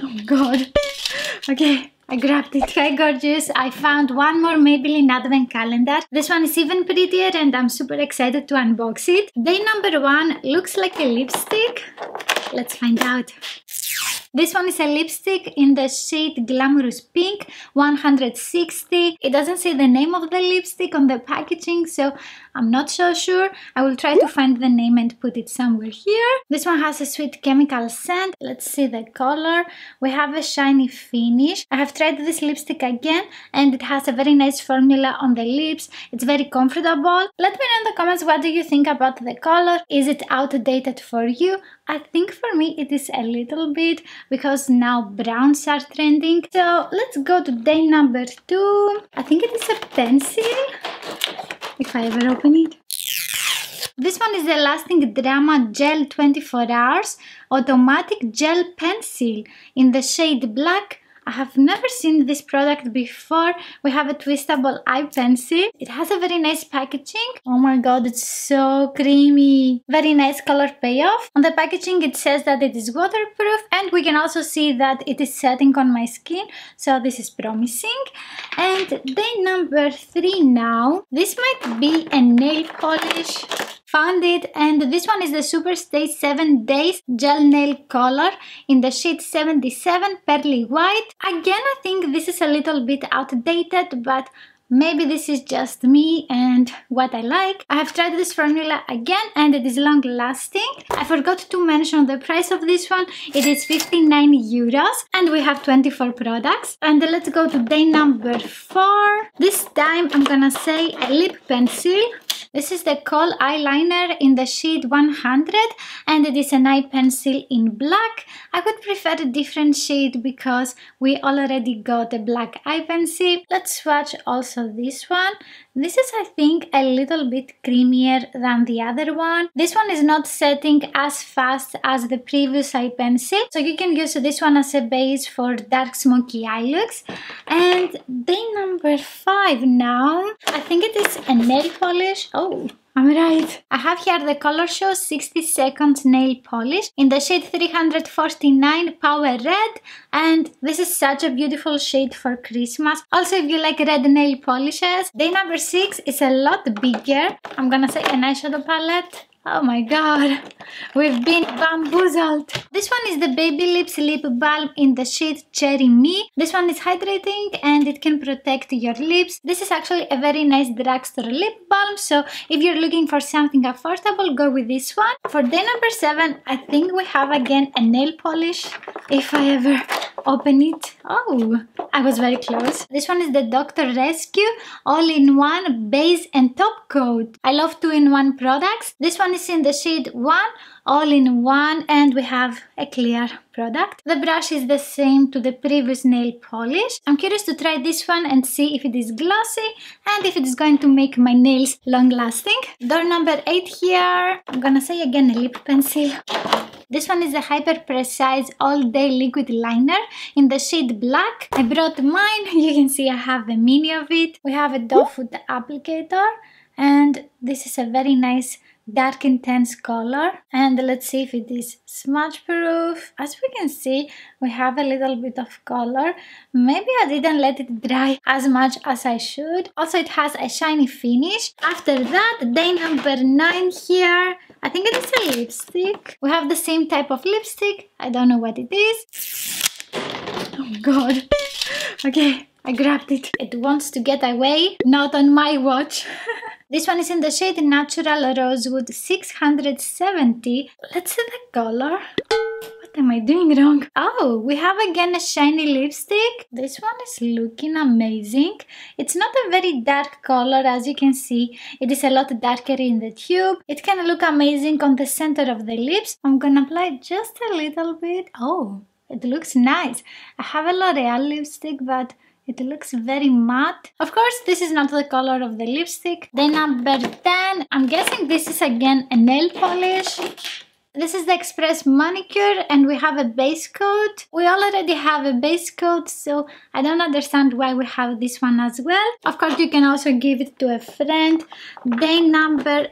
Oh god. Okay, I grabbed it. Hi gorgeous, I found one more Maybelline Advent Calendar. This one is even prettier and I'm super excited to unbox it. Day number 1 looks like a lipstick. Let's find out. This one is a lipstick in the shade Glamorous Pink, 160. It doesn't say the name of the lipstick on the packaging, so I'm not so sure. I will try to find the name and put it somewhere here. This one has a sweet chemical scent. Let's see the color. We have a shiny finish. I have tried this lipstick again and it has a very nice formula on the lips. It's very comfortable. Let me know in the comments what do you think about the color. Is it outdated for you? I think for me it is a little bit, because now browns are trending. So let's go to day number 2. I think it is a pencil, if I ever open it. This one is the Lasting Drama Gel 24 Hours Automatic Gel Pencil in the shade Black. I have never seen this product before. We have a twistable eye pencil. It has a very nice packaging. Oh my god, it's so creamy. Very nice color payoff. On the packaging it says that it is waterproof, and we can also see that it is setting on my skin, so this is promising. And day number 3 now. This might be a nail polish. Found it, and this one is the Superstay 7 Days Gel Nail Color in the shade 77 Pearly White. Again, I think this is a little bit outdated, but maybe this is just me and what I like. I have tried this formula again and it is long lasting. I forgot to mention the price of this one. It is 59 euros and we have 24 products. And let's go to day number 4. This time I'm gonna say a lip pencil. This is the Kohl Eyeliner in the shade 100 and it is an eye pencil in black. I would prefer a different shade because we already got a black eye pencil. Let's swatch also this one. This is, I think, a little bit creamier than the other one. This one is not setting as fast as the previous eye pencil, so you can use this one as a base for dark smoky eye looks. And day number 5 now. I think it is a nail polish. Oh, I'm right. I have here the Color Show 60 Seconds Nail Polish in the shade 349 Power Red, and this is such a beautiful shade for Christmas. Also, if you like red nail polishes. Day number 6 is a lot bigger. I'm gonna say an eyeshadow palette. Oh my god, we've been bamboozled. This one is the Baby Lips Lip Balm in the shade Cherry Me. This one is hydrating and it can protect your lips. This is actually a very nice drugstore lip balm, so if you're looking for something affordable, go with this one. For day number 7, I think we have again a nail polish, if I ever open it. Oh, I was very close. This one is the Dr. Rescue All-in-One Base and Top Coat. I love 2-in-1 products. This one is in the shade 1 All-in-One and we have a clear product. The brush is the same to the previous nail polish. I'm curious to try this one and see if it is glossy and if it is going to make my nails long lasting. Door number 8 here. I'm gonna say again a lip pencil. This one is a Hyper Precise All Day Liquid Liner in the shade Black. I brought mine. You can see I have a mini of it. We have a doe foot applicator and this is a very nice dark intense color, and let's see if it is smudge proof. As we can see, we have a little bit of color. Maybe I didn't let it dry as much as I should. Also, it has a shiny finish. After that, day number 9 here. I think it is a lipstick. We have the same type of lipstick. I don't know what it is. Oh god. Okay, I grabbed it. It wants to get away. Not on my watch. This one is in the shade Natural Rosewood 670. Let's see the color. What am I doing wrong? Oh, we have again a shiny lipstick. This one is looking amazing. It's not a very dark color, as you can see. It is a lot darker in the tube. It can look amazing on the center of the lips. I'm gonna apply just a little bit. Oh, it looks nice. I have a L'Oreal lipstick, but it looks very matte. Of course, this is not the color of the lipstick. Then number 10, I'm guessing this is again a nail polish. This is the Express Manicure and we have a base coat. We already have a base coat, so I don't understand why we have this one as well. Of course, you can also give it to a friend. Day number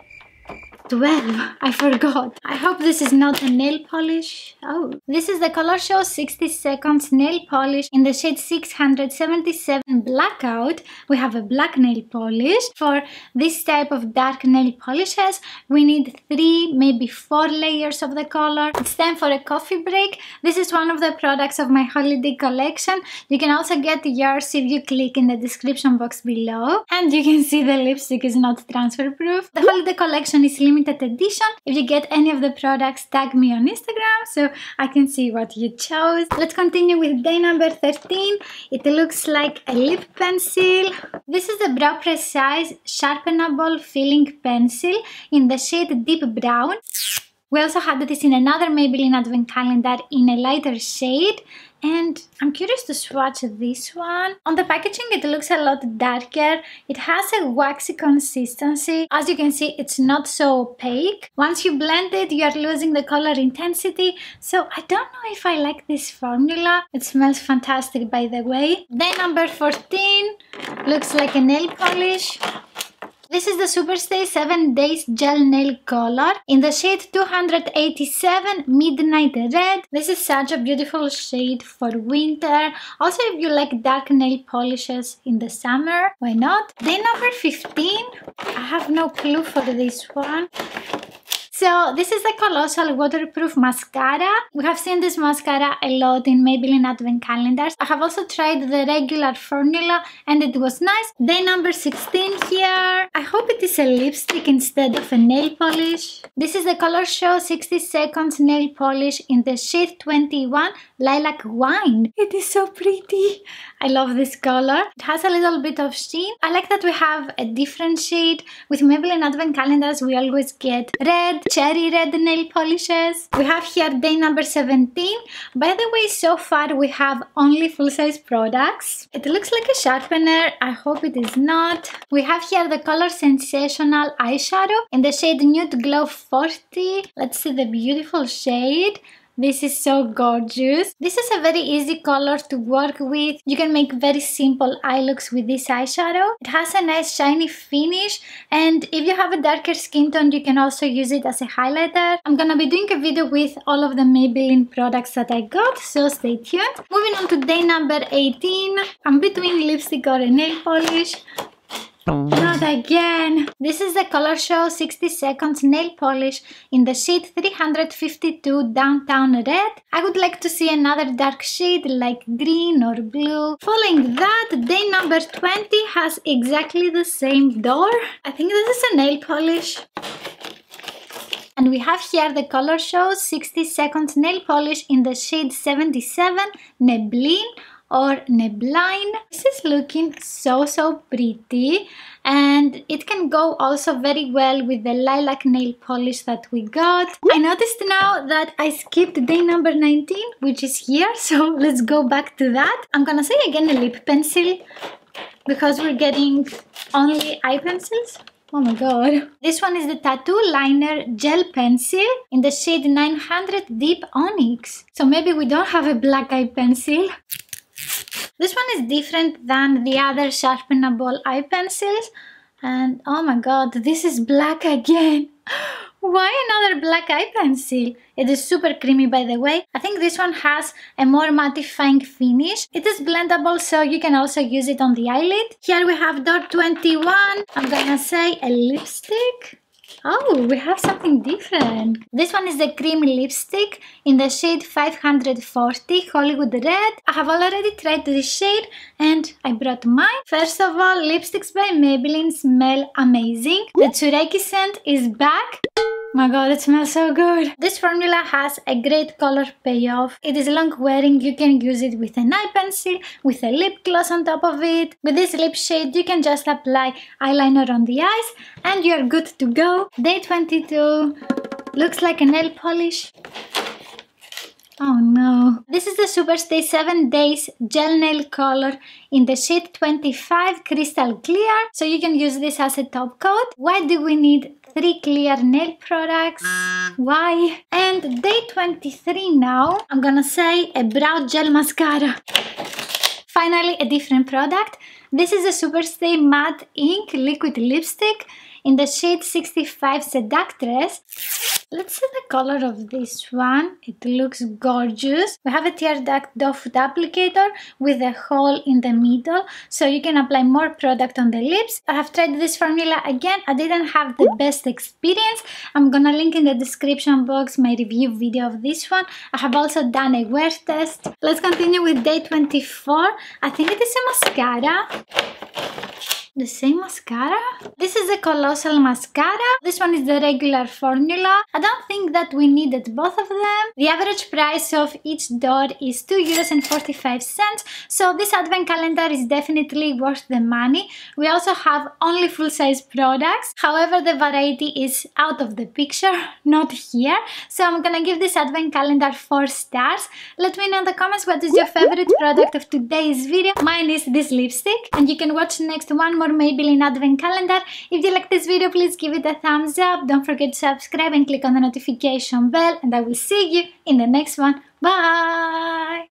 12. I forgot. I hope this is not a nail polish. Oh, this is the Color Show 60 Seconds Nail Polish in the shade 677 Blackout. We have a black nail polish. For this type of dark nail polishes, we need 3, maybe 4 layers of the color. It's time for a coffee break. This is one of the products of my holiday collection. You can also get yours if you click in the description box below. And you can see the lipstick is not transfer proof. The holiday collection is limited edition. If you get any of the products, tag me on Instagram so I can see what you chose. Let's continue with day number 13. It looks like a lip pencil. This is the Brow Precise Sharpenable Filling Pencil in the shade Deep Brown. We also had this in another Maybelline Advent Calendar in a lighter shade, and I'm curious to swatch this one. On the packaging it looks a lot darker. It has a waxy consistency. As you can see, it's not so opaque. Once you blend it, you are losing the color intensity, so I don't know if I like this formula. It smells fantastic, by the way. Day number 14 looks like a nail polish. This is the Superstay 7 Days Gel Nail Color in the shade 287 Midnight Red. This is such a beautiful shade for winter. Also, if you like dark nail polishes in the summer, why not? Day number 15. I have no clue for this one. So this is the Colossal Waterproof Mascara. We have seen this mascara a lot in Maybelline Advent Calendars. I have also tried the regular formula and it was nice. Day number 16 here. I hope it is a lipstick instead of a nail polish. This is the Color Show 60 Seconds Nail Polish in the shade 21 Lilac Wine. It is so pretty. I love this color. It has a little bit of sheen. I like that we have a different shade. With Maybelline Advent Calendars we always get red, cherry red nail polishes. We have here day number 17. By the way, so far we have only full-size products. It looks like a sharpener. I hope it is not. We have here the color Sensational eyeshadow in the shade Nude Glow 40. Let's see the beautiful shade. This is so gorgeous. This is a very easy color to work with. You can make very simple eye looks with this eyeshadow. It has a nice shiny finish, and if you have a darker skin tone, you can also use it as a highlighter. I'm gonna be doing a video with all of the Maybelline products that I got, so stay tuned. Moving on to day number 18. I'm between lipstick or a nail polish. Not again! This is the Color Show 60 Seconds Nail Polish in the shade 352 Downtown Red. I would like to see another dark shade like green or blue. Following that, day number 20 has exactly the same door. I think this is a nail polish. And we have here the Color Show 60 Seconds Nail Polish in the shade 77 Maybelline or Maybelline. This is looking so pretty, and it can go also very well with the lilac nail polish that we got. I noticed now that I skipped day number 19, which is here, so let's go back to that. I'm gonna say again a lip pencil because we're getting only eye pencils. Oh my god. This one is the Tattoo Liner Gel Pencil in the shade 900 Deep Onyx. So maybe we don't have a black eye pencil. This one is different than the other sharpenable eye pencils, and oh my god, this is black again. Why another black eye pencil? It is super creamy, by the way. I think this one has a more mattifying finish. It is blendable, so you can also use it on the eyelid. Here we have door 21. I'm gonna say a lipstick. Oh, we have something different. This one is the creamy lipstick in the shade 540 Hollywood Red. I have already tried this shade and I brought mine. First of all, lipsticks by Maybelline smell amazing. The Tsureki scent is back. My god, it smells so good. This formula has a great color payoff. It is long wearing. You can use it with an eye pencil, with a lip gloss on top of it. With this lip shade, you can just apply eyeliner on the eyes and you're good to go. Day 22 looks like a nail polish. Oh no. This is the Superstay 7 Days Gel Nail Color in the shade 25 Crystal Clear. So you can use this as a top coat. Why do we need 3 clear nail products? Why? And day 23 now. I'm gonna say a brow gel mascara. Finally, a different product. This is a Superstay Matte Ink Liquid Lipstick in the shade 65 Seductress. Let's see the color of this one. It looks gorgeous. We have a tear duct doff applicator with a hole in the middle, so you can apply more product on the lips. I have tried this formula again. I didn't have the best experience. I'm gonna link in the description box my review video of this one. I have also done a wear test. Let's continue with day 24. I think it is a mascara. The same mascara? This is a colossal mascara. This one is the regular formula. I don't think that we needed both of them. The average price of each door is €2.45, so this advent calendar is definitely worth the money. We also have only full-size products. However, the variety is out of the picture, not here. So I'm gonna give this advent calendar 4 stars. Let me know in the comments what is your favorite product of today's video. Mine is this lipstick, and you can watch next one more Maybelline Advent Calendar. If you like this video, please give it a thumbs up. Don't forget to subscribe and click on the notification bell, and I will see you in the next one. Bye!